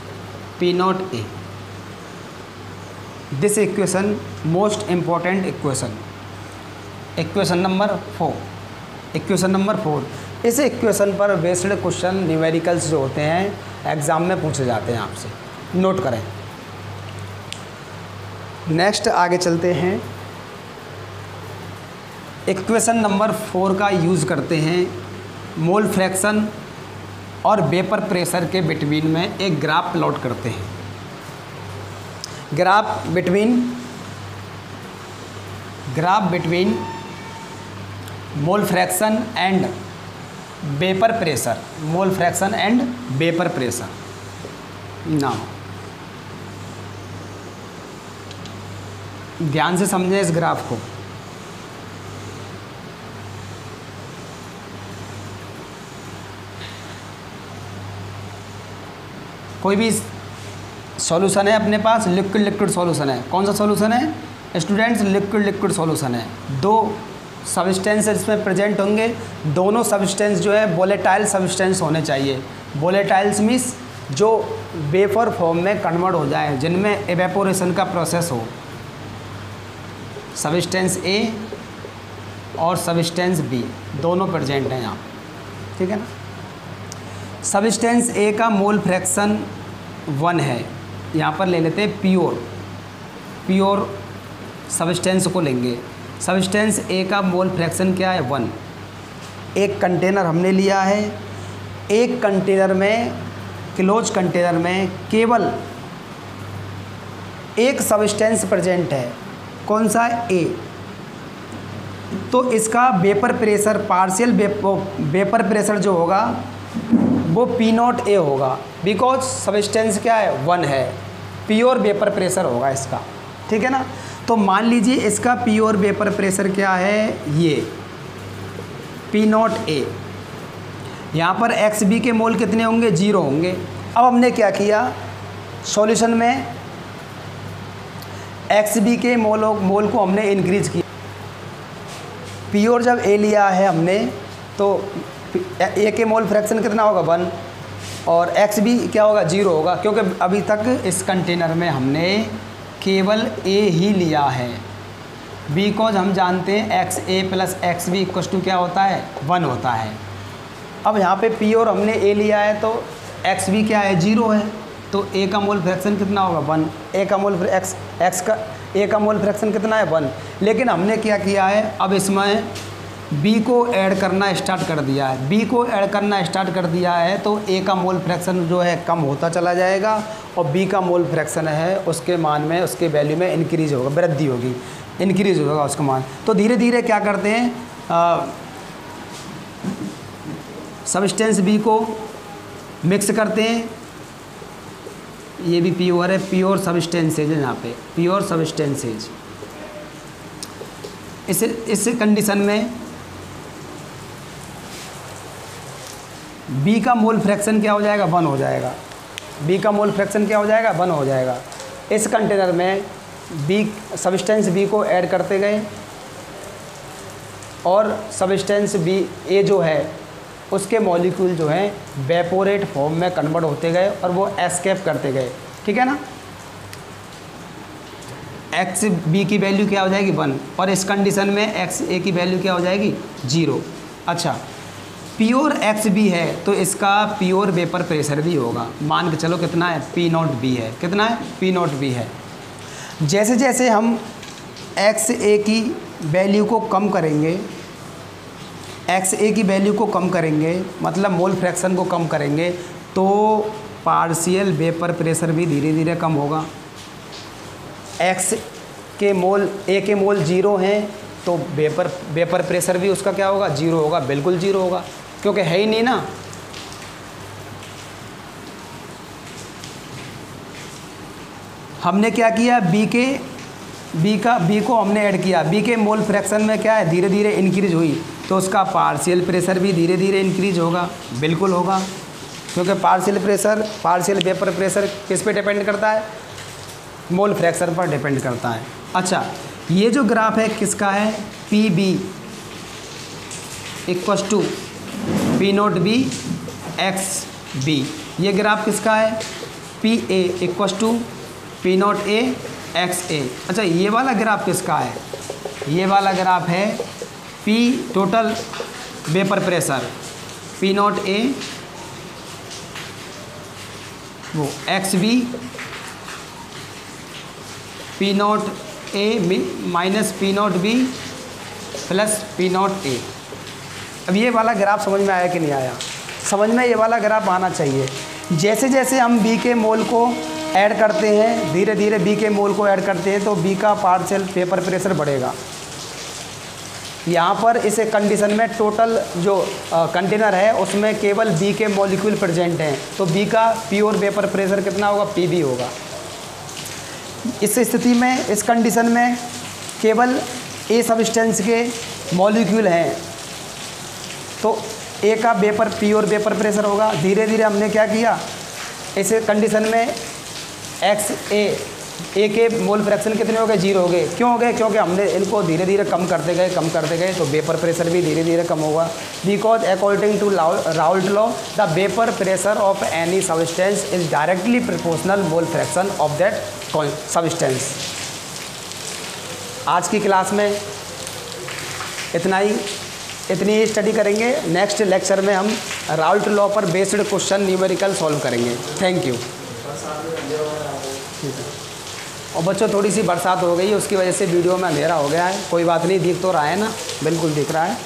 P naught A. This equation most important equation, equation number 4, equation number 4। इस इक्वेशन पर बेस्ड क्वेश्चन न्यूमेरिकल्स जो होते हैं एग्ज़ाम में पूछे जाते हैं, आपसे नोट करें। नेक्स्ट आगे चलते हैं, इक्वेशन नंबर 4 का यूज़ करते हैं मोल फ्रैक्शन और वेपर प्रेशर के बिटवीन में एक ग्राफ प्लॉट करते हैं। Graph between mole fraction and vapour pressure, mole fraction and vapour pressure. Now ध्यान से समझें इस ग्राफ को। कोई भी सॉल्यूशन है अपने पास, लिक्विड सॉल्यूशन है, कौन सा सॉल्यूशन है स्टूडेंट्स, लिक्विड सॉल्यूशन है। दो सब्सटेंस इसमें प्रेजेंट होंगे, दोनों सब्सटेंस जो है वोलेटाइल सब्सटेंस होने चाहिए। वोलेटाइल्स मीन्स जो वेपर फॉर्म में कन्वर्ट हो जाए, जिनमें एवेपोरेशन का प्रोसेस हो। सब्सटेंस ए और सब्सटेंस बी दोनों प्रेजेंट हैं यहाँ, ठीक है ना। सब्सटेंस ए का मोल फ्रैक्शन 1 है, यहाँ पर ले लेते हैं प्योर सब्सटेंस को लेंगे। सब्सटेंस ए का मोल फ्रैक्शन क्या है 1। एक कंटेनर हमने लिया है, एक कंटेनर में, क्लोज कंटेनर में केवल एक सब्सटेंस प्रेजेंट है, कौन सा ए। तो इसका vapour pressure, partial vapour pressure जो होगा वो पी नॉट ए होगा, बिकॉज सब्सटेंस क्या है 1 है, प्योर वेपर प्रेशर होगा इसका, ठीक है ना। तो मान लीजिए इसका प्योर वेपर प्रेशर क्या है, ये पी नॉट ए। यहाँ पर एक्स बी के मोल कितने होंगे, 0 होंगे। अब हमने क्या किया, सॉल्यूशन में एक्स बी के मोल को हमने इंक्रीज किया। प्योर जब ए लिया है हमने तो ए के मोल फ्रैक्शन कितना होगा 1, और एक्स बी क्या होगा 0 होगा, क्योंकि अभी तक इस कंटेनर में हमने केवल ए ही लिया है। बिकॉज हम जानते हैं X A plus X B equal to क्या होता है 1 होता है। अब यहाँ पे प्योर हमने ए लिया है तो एक्स बी क्या है 0 है, तो ए का मोल फ्रैक्शन कितना होगा 1। ए का मोल ए का मोल फ्रैक्शन कितना है 1। लेकिन हमने क्या किया है, अब इसमें बी को ऐड करना स्टार्ट कर दिया है। बी को ऐड करना स्टार्ट कर दिया है तो ए का मोल फ्रैक्शन जो है कम होता चला जाएगा, और बी का मोल फ्रैक्शन है उसके मान में, उसके वैल्यू में इंक्रीज होगा, वृद्धि होगी, इंक्रीज होगा उसका मान। तो धीरे धीरे क्या करते हैं, सब्सटेंस बी को मिक्स करते हैं। ये भी प्योर है, प्योर सब्सटेंसेज है यहाँ पे, प्योर सब्सटेंसेज। इस कंडीशन में बी का मोल फ्रैक्शन क्या हो जाएगा, 1 हो जाएगा। बी का मोल फ्रैक्शन क्या हो जाएगा, 1 हो जाएगा। इस कंटेनर में बी सब्सटेंस बी को ऐड करते गए और सब्सटेंस बी ए जो है उसके मॉलिक्यूल जो हैं वेपोरेट फॉर्म में कन्वर्ट होते गए और वो एस्केप करते गए, ठीक है ना। एक्स बी की वैल्यू क्या हो जाएगी, 1, और इस कंडीशन में एक्स ए की वैल्यू क्या हो जाएगी, 0। अच्छा, प्योर एक्स बी है तो इसका प्योर वेपर प्रेशर भी होगा। मान के चलो कितना है, P0B है। कितना है, P0B है। जैसे जैसे हम एक्स ए की वैल्यू को कम करेंगे, एक्स ए की वैल्यू को कम करेंगे मतलब मोल फ्रैक्शन को कम करेंगे, तो पार्शियल वेपर प्रेशर भी धीरे धीरे कम होगा। एक्स के मोल ए के मोल 0 हैं तो वेपर प्रेशर भी उसका क्या होगा, 0 होगा, बिल्कुल 0 होगा, क्योंकि है ही नहीं ना। हमने क्या किया, बी को हमने ऐड किया, बी के मोल फ्रैक्शन में क्या है, धीरे धीरे इंक्रीज हुई, तो उसका पार्शियल प्रेशर भी धीरे धीरे इंक्रीज होगा, बिल्कुल होगा, क्योंकि पार्शियल वेपर प्रेशर किस पे डिपेंड करता है, मोल फ्रैक्शन पर डिपेंड करता है। अच्छा, ये जो ग्राफ है किसका है, PB equals to P0B XB, ये ग्राफ किसका है, PA equals to P0A XA। अच्छा, ये वाला ग्राफ किसका है, ये वाला ग्राफ है P total vapour pressure P0A वो XB P0A minus P0B plus P0A। अब ये वाला ग्राफ समझ में आया कि नहीं आया, समझ में ये वाला ग्राफ आना चाहिए। जैसे जैसे हम बी के मोल को ऐड करते हैं, धीरे धीरे बी के मोल को ऐड करते हैं तो बी का पार्शियल वेपर प्रेशर बढ़ेगा। यहाँ पर इस कंडीशन में टोटल जो कंटेनर है उसमें केवल बी के मॉलिक्यूल प्रेजेंट हैं, तो बी का प्योर वेपर प्रेशर कितना होगा, PB होगा। इस स्थिति में, इस कंडीशन में केवल ए सब्सटेंस के मॉलिक्यूल हैं तो ए का प्योर वेपर प्रेशर होगा। धीरे धीरे हमने क्या किया, इस कंडीशन में ए के मोल फ्रैक्शन कितने हो गए, 0 हो गए। क्यों हो गए, क्योंकि हमने इनको धीरे धीरे कम करते गए तो वेपर प्रेशर भी धीरे धीरे कम होगा। Because according to Raoult law the vapour pressure of any substance is directly proportional mole fraction of that substance. आज की क्लास में इतनी ही स्टडी करेंगे। नेक्स्ट लेक्चर में हम राउल्ट लॉ पर बेस्ड क्वेश्चन न्यूमेरिकल सॉल्व करेंगे। Thank you. और बच्चों, थोड़ी सी बरसात हो गई है, उसकी वजह से वीडियो में अंधेरा हो गया है। कोई बात नहीं, दिख तो रहा है ना, बिल्कुल दिख रहा है।